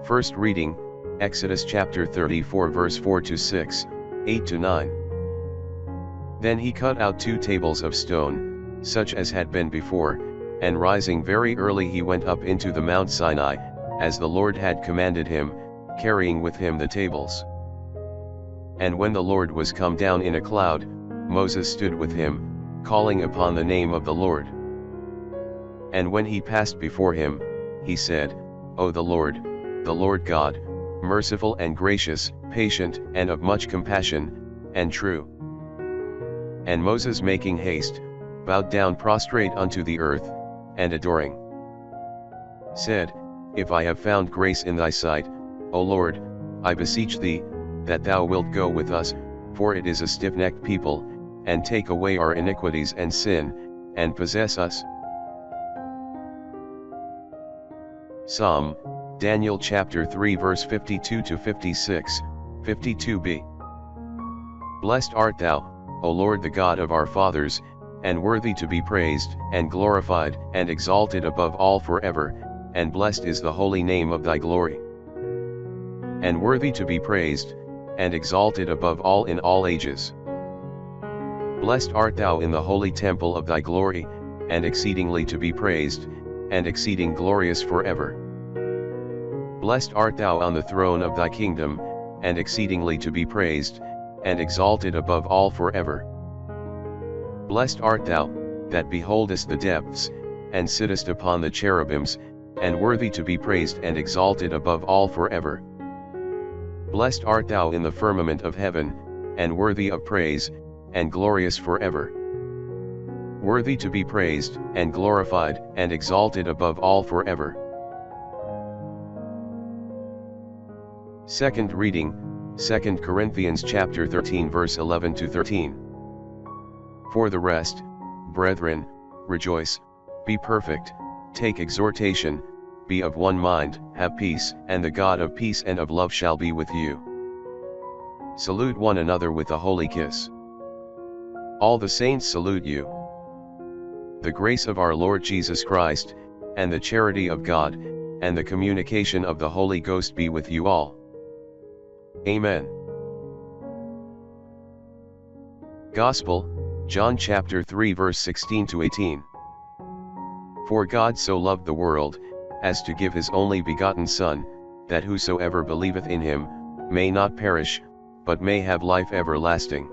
First reading, Exodus chapter 34 verse 4 to 6, 8 to 9. Then he cut out 2 tables of stone, such as had been before, and rising very early he went up into the Mount Sinai, as the Lord had commanded him, carrying with him the tables. And when the Lord was come down in a cloud, Moses stood with him, calling upon the name of the Lord. And when he passed before him, he said, O the Lord God, merciful and gracious, patient and of much compassion, and true. And Moses making haste, bowed down prostrate unto the earth, and adoring, said, If I have found grace in thy sight, O Lord, I beseech thee, that thou wilt go with us, for it is a stiff-necked people, and take away our iniquities and sin, and possess us. Psalm, Daniel chapter 3 verse 52 to 56, 52b. Blessed art thou, O Lord the God of our fathers, and worthy to be praised, and glorified, and exalted above all forever, and blessed is the holy name of thy glory. And worthy to be praised, and exalted above all in all ages. Blessed art thou in the holy temple of thy glory, and exceedingly to be praised, and exceeding glorious forever. Blessed art thou on the throne of thy kingdom, and exceedingly to be praised, and exalted above all forever. Blessed art thou, that beholdest the depths, and sittest upon the cherubims, and worthy to be praised and exalted above all forever. Blessed art thou in the firmament of heaven, and worthy of praise, and glorious forever. Worthy to be praised, and glorified, and exalted above all forever. Second reading, 2 Corinthians chapter 13 verse 11 to 13. For the rest, brethren, rejoice, be perfect, take exhortation, be of one mind, have peace, and the God of peace and of love shall be with you. Salute one another with a holy kiss. All the saints salute you. The grace of our Lord Jesus Christ, and the charity of God, and the communication of the Holy Ghost be with you all. Amen. Gospel, John chapter 3 verse 16 to 18. For God so loved the world, as to give his only begotten Son, that whosoever believeth in him, may not perish, but may have life everlasting.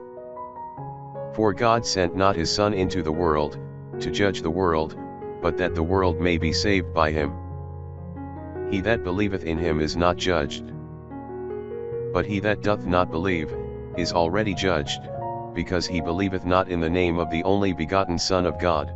For God sent not his Son into the world, to judge the world, but that the world may be saved by him. He that believeth in him is not judged. But he that doth not believe, is already judged, because he believeth not in the name of the only begotten Son of God.